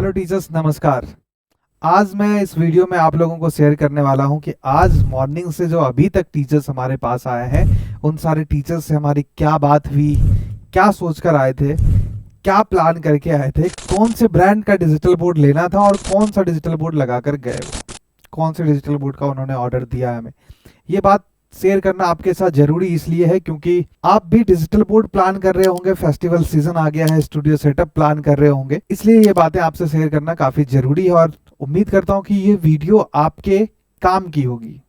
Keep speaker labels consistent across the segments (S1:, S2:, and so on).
S1: Hello teachers, नमस्कार। आज मैं इस वीडियो में आप लोगों को शेयर करने वाला हूं कि आज मॉर्निंग से जो अभी तक टीचर्स हमारे पास आए हैं, उन सारे टीचर्स से हमारी क्या बात हुई, क्या सोचकर आए थे, क्या प्लान करके आए थे, कौन से ब्रांड का डिजिटल बोर्ड लेना था और कौन सा डिजिटल बोर्ड लगाकर गए, कौन से डिजिटल बोर्ड का उन्होंने ऑर्डर दिया है हमें। ये बात शेयर करना आपके साथ जरूरी इसलिए है क्योंकि आप भी डिजिटल बोर्ड प्लान कर रहे होंगे, फेस्टिवल सीजन आ गया है, स्टूडियो सेटअप प्लान कर रहे होंगे, इसलिए ये बातें आपसे शेयर करना काफी जरूरी है। और उम्मीद करता हूं कि ये वीडियो आपके काम की होगी,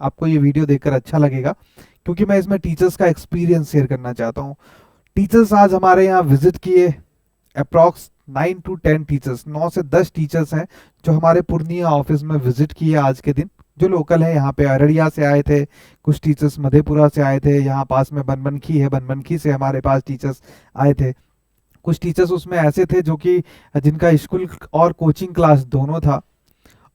S1: आपको ये वीडियो देखकर अच्छा लगेगा क्योंकि मैं इसमें टीचर्स का एक्सपीरियंस शेयर करना चाहता हूँ। टीचर्स आज हमारे यहाँ विजिट किए, अप्रॉक्स 9 to 10 टीचर्स, 9 से 10 टीचर्स हैं जो हमारे पूर्णिया ऑफिस में विजिट किए आज के दिन। जो लोकल है, यहाँ पे अररिया से आए थे, कुछ टीचर्स मधेपुरा से आए थे, यहाँ पास में बनमनखी है, बनमनखी से हमारे पास टीचर्स आए थे। कुछ टीचर्स उसमें ऐसे थे जो कि जिनका स्कूल और कोचिंग क्लास दोनों था,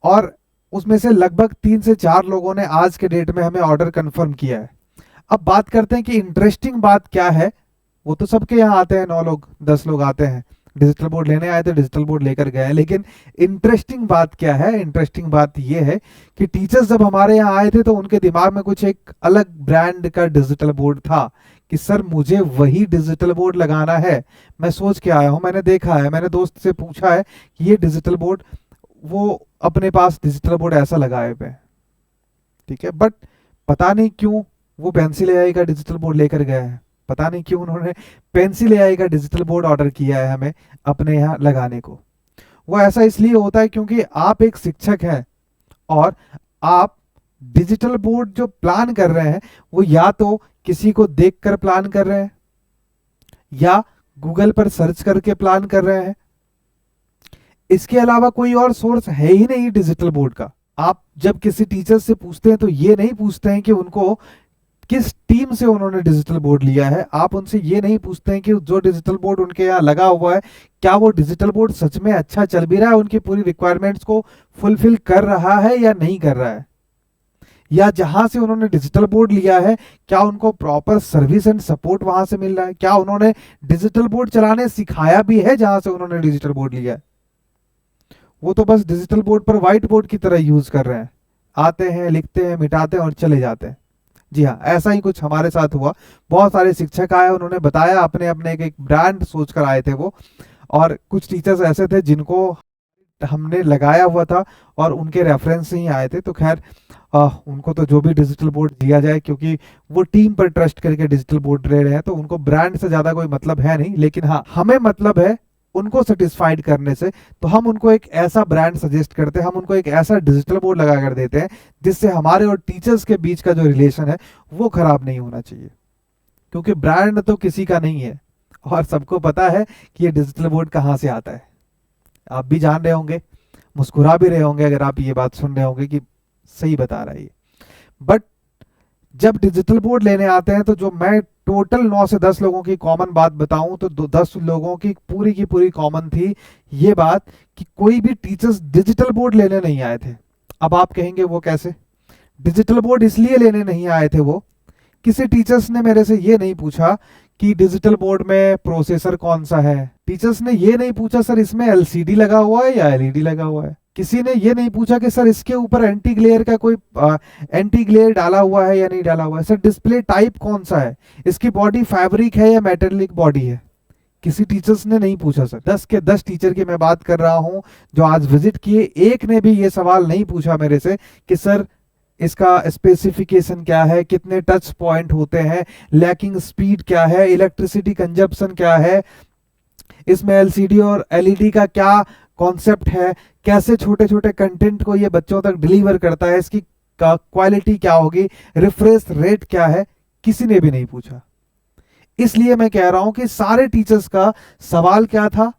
S1: और उसमें से लगभग 3 से 4 लोगों ने आज के डेट में हमें ऑर्डर कंफर्म किया है। अब बात करते हैं कि इंटरेस्टिंग बात क्या है। वो तो सबके यहाँ आते हैं, 9 लोग 10 लोग आते हैं, डिजिटल बोर्ड लेने आए थे, डिजिटल बोर्ड लेकर गए। लेकिन इंटरेस्टिंग बात क्या है? इंटरेस्टिंग बात यह है कि टीचर्स जब हमारे यहाँ आए थे तो उनके दिमाग में कुछ एक अलग ब्रांड का डिजिटल बोर्ड था कि सर मुझे वही डिजिटल बोर्ड लगाना है। मैं सोच के आया हूँ, मैंने देखा है, मैंने दोस्त से पूछा है कि ये डिजिटल बोर्ड, वो अपने पास डिजिटल बोर्ड ऐसा लगाए हुए हैं, ठीक है, बट पता नहीं क्यों वो पेंसिल एआई का डिजिटल बोर्ड लेकर गए हैं। पता नहीं क्यों उन्होंने पेंसिल एआई का डिजिटल बोर्ड ऑर्डर किया है हमें अपने यहाँ लगाने को। वो ऐसा इसलिए होता है क्योंकि आप एक शिक्षक हैं और आप डिजिटल बोर्ड जो प्लान कर रहे हैं वो या तो किसी को देखकर प्लान कर रहे हैं या गूगल पर सर्च करके प्लान कर रहे हैं। इसके अलावा कोई और सोर्स है ही नहीं डिजिटल बोर्ड का। आप जब किसी टीचर से पूछते हैं तो ये नहीं पूछते हैं कि उनको किस टीम से उन्होंने डिजिटल बोर्ड लिया है। आप उनसे ये नहीं पूछते हैं कि जो डिजिटल बोर्ड उनके यहाँ लगा हुआ है क्या वो डिजिटल बोर्ड सच में अच्छा चल भी रहा है, उनकी पूरी रिक्वायरमेंट्स को फुलफिल कर रहा है या नहीं कर रहा है, या जहां से उन्होंने डिजिटल बोर्ड लिया है क्या उनको प्रॉपर सर्विस एंड सपोर्ट वहां से मिल रहा है, क्या उन्होंने डिजिटल बोर्ड चलाने सिखाया भी है जहां से उन्होंने डिजिटल बोर्ड लिया है। वो तो बस डिजिटल बोर्ड पर व्हाइट बोर्ड की तरह यूज कर रहे हैं, आते हैं, लिखते हैं, मिटाते हैं और चले जाते हैं। जी हाँ, ऐसा ही कुछ हमारे साथ हुआ। बहुत सारे शिक्षक आए, उन्होंने बताया अपने अपने एक ब्रांड सोचकर आए थे वो, और कुछ टीचर्स ऐसे थे जिनको हमने लगाया हुआ था और उनके रेफरेंस से ही आए थे। तो खैर उनको तो जो भी डिजिटल बोर्ड दिया जाए, क्योंकि वो टीम पर ट्रस्ट करके डिजिटल बोर्ड ले रहे हैं, तो उनको ब्रांड से ज्यादा कोई मतलब है नहीं। लेकिन हाँ, हमें मतलब है उनको सेटिस्फाइड करने से, तो हम उनको एक ऐसा ब्रांड सजेस्ट करते हैं, हम उनको एक ऐसा डिजिटल बोर्ड लगा कर देते हैं जिससे हमारे और टीचर्स के बीच का जो रिलेशन है वो खराब नहीं होना चाहिए। क्योंकि ब्रांड तो किसी का नहीं है और सबको पता है कि ये डिजिटल बोर्ड कहाँ से आता है। आप भी जान रहे होंगे, मुस्कुरा भी रहे होंगे अगर आप ये बात सुन रहे होंगे कि सही बता रहा है ये। बट जब डिजिटल बोर्ड लेने आते हैं तो जो मैं टोटल 9 से 10 लोगों की कॉमन बात बताऊं तो 10 लोगों की पूरी कॉमन थी ये बात कि कोई भी टीचर्स डिजिटल बोर्ड लेने नहीं आए थे। अब आप कहेंगे वो कैसे? डिजिटल बोर्ड इसलिए लेने नहीं आए थे वो, किसी टीचर्स ने मेरे से ये नहीं पूछा कि डिजिटल बोर्ड में प्रोसेसर कौन सा है। टीचर्स ने ये नहीं पूछा सर इसमें एलसीडी लगा हुआ है या एलईडी लगा हुआ है। किसी ने ये नहीं पूछा कि सर इसके ऊपर एंटी ग्लेयर का कोई एंटी ग्लेयर डाला हुआ है या नहीं डाला हुआ है। सर डिस्प्ले टाइप कौन सा है, इसकी बॉडी फैब्रिक है या मेटेलिक बॉडी है। किसी टीचर्स ने नहीं पूछा सर। 10 के 10 टीचर की मैं बात कर रहा हूं जो आज विजिट किए, एक ने भी ये सवाल नहीं पूछा मेरे से कि सर इसका स्पेसिफिकेशन क्या है, कितने टच पॉइंट होते हैं, लैकिंग स्पीड क्या है, इलेक्ट्रिसिटी कंजप्शन क्या है, इसमें एलसीडी और एलईडी का क्या कॉन्सेप्ट है, कैसे छोटे छोटे कंटेंट को ये बच्चों तक डिलीवर करता है, इसकी क्वालिटी क्या होगी, रिफ्रेश रेट क्या है। किसी ने भी नहीं पूछा। इसलिए मैं कह रहा हूं कि सारे टीचर्स का सवाल क्या था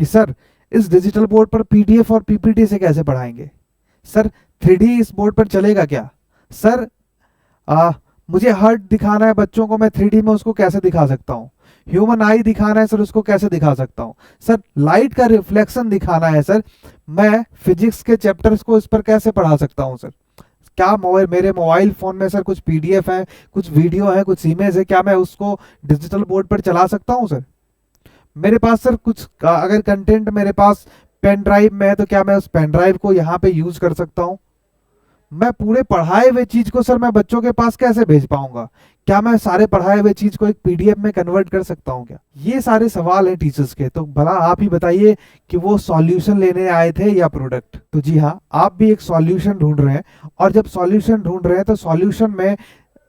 S1: कि सर इस डिजिटल बोर्ड पर पीडीएफ और पीपीटी से कैसे पढ़ाएंगे, सर 3D इस बोर्ड पर चलेगा क्या, सर मुझे हार्ट दिखाना है बच्चों को, मैं 3D में उसको कैसे दिखा सकता हूं, ह्यूमन आई दिखाना है सर उसको कैसे दिखा सकता हूं, सर लाइट का रिफ्लेक्शन दिखाना है सर, मैं फिजिक्स के चैप्टर्स को इस पर कैसे पढ़ा सकता हूं, सर क्या मेरे मोबाइल फोन में सर कुछ पीडीएफ है, कुछ वीडियो है, कुछ इमेज है, क्या मैं उसको डिजिटल बोर्ड पर चला सकता हूं सर। मेरे पास सर कुछ अगर कंटेंट मेरे पास पेन ड्राइव में है तो क्या मैं उस पेन ड्राइव को यहाँ पे यूज कर सकता हूँ? मैं पूरे पढ़ाए हुए चीज को सर मैं बच्चों के पास कैसे भेज पाऊंगा? क्या मैं सारे पढ़ाए हुए चीज को एक पीडीएफ में कन्वर्ट कर सकता हूँ क्या? ये सारे सवाल हैं टीचर्स के। तो भला आप ही बताइए कि वो सॉल्यूशन लेने आए थे या प्रोडक्ट? तो जी हाँ, आप भी एक सॉल्यूशन ढूंढ रहे हैं, और जब सॉल्यूशन ढूंढ रहे हैं तो सॉल्यूशन में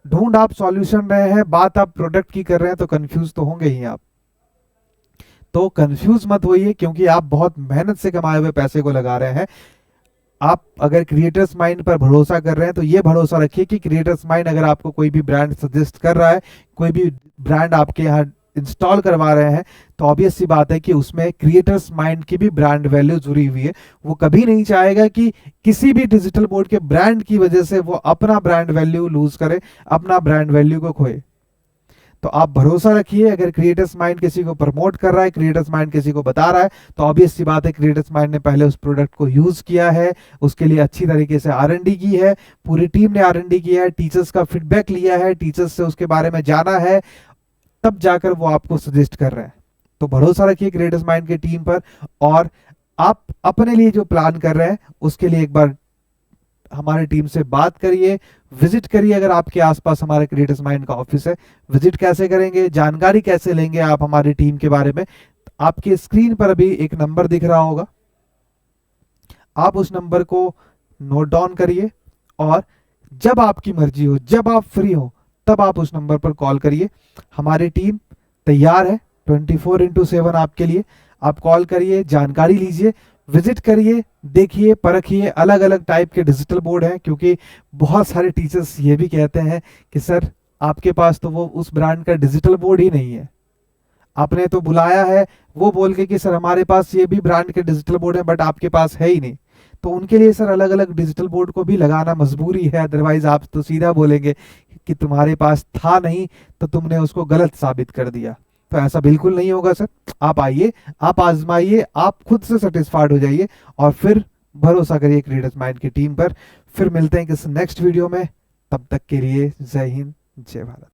S1: ढूंढ आप सॉल्यूशन रहे हैं, बात आप प्रोडक्ट की कर रहे हैं, तो कंफ्यूज तो होंगे ही आप। तो कंफ्यूज मत होइए, क्योंकि आप बहुत मेहनत से कमाए हुए पैसे को लगा रहे हैं। आप अगर क्रिएटर्स माइंड पर भरोसा कर रहे हैं तो ये भरोसा रखिए कि क्रिएटर्स माइंड अगर आपको कोई भी ब्रांड सजेस्ट कर रहा है, कोई भी ब्रांड आपके यहाँ इंस्टॉल करवा रहे हैं, तो ऑब्वियस सी बात है कि उसमें क्रिएटर्स माइंड की भी ब्रांड वैल्यू जुड़ी हुई है। वो कभी नहीं चाहेगा कि किसी भी डिजिटल बोर्ड के ब्रांड की वजह से वो अपना ब्रांड वैल्यू लूज करे, अपना ब्रांड वैल्यू को खोए। तो आप भरोसा रखिए, अगर क्रिएटर्स माइंड किसी को प्रमोट कर रहा है, क्रिएटर्स माइंड किसी को बता रहा है, तो ऑब्वियस सी बात है क्रिएटर्स माइंड ने पहले उस प्रोडक्ट को यूज किया है, उसके लिए अच्छी तरीके से आर&डी की है, पूरी टीम ने आर&डी किया है, टीचर्स का फीडबैक लिया है, टीचर्स से उसके बारे में जाना है, तब जाकर वो आपको सजेस्ट कर रहे हैं। तो भरोसा रखिए क्रिएटर्स माइंड की टीम पर, और आप अपने लिए जो प्लान कर रहे हैं उसके लिए एक बार हमारी टीम से बात करिए, विजिट करिए। अगर आपके आसपास हमारे क्रिएटर्स माइंड का ऑफिस है, विजिट कैसे करेंगे, जानकारी कैसे लेंगे आप हमारी टीम के बारे में? आपके स्क्रीन पर अभी एक नंबर दिख रहा होगा, आप उस नंबर को नोट डाउन करिए, और जब आपकी मर्जी हो, जब आप फ्री हो, तब आप उस नंबर पर कॉल करिए। हमारी टीम तैयार है 24/7 आपके लिए। आप कॉल करिए, जानकारी लीजिए, विजिट करिए, देखिए, परखिए। अलग अलग टाइप के डिजिटल बोर्ड हैं, क्योंकि बहुत सारे टीचर्स ये भी कहते हैं कि सर आपके पास तो वो उस ब्रांड का डिजिटल बोर्ड ही नहीं है। आपने तो बुलाया है वो बोल के कि सर हमारे पास ये भी ब्रांड के डिजिटल बोर्ड है, बट आपके पास है ही नहीं। तो उनके लिए सर अलग अलग डिजिटल बोर्ड को भी लगाना मजबूरी है, अदरवाइज आप तो सीधा बोलेंगे कि तुम्हारे पास था नहीं तो तुमने उसको गलत साबित कर दिया। तो ऐसा बिल्कुल नहीं होगा सर। आप आइए, आप आजमाइए, आप खुद से सेटिस्फाइड हो जाइए, और फिर भरोसा करिए क्रिएटर्स माइंड की टीम पर। फिर मिलते हैं किसी नेक्स्ट वीडियो में, तब तक के लिए जय हिंद, जय भारत।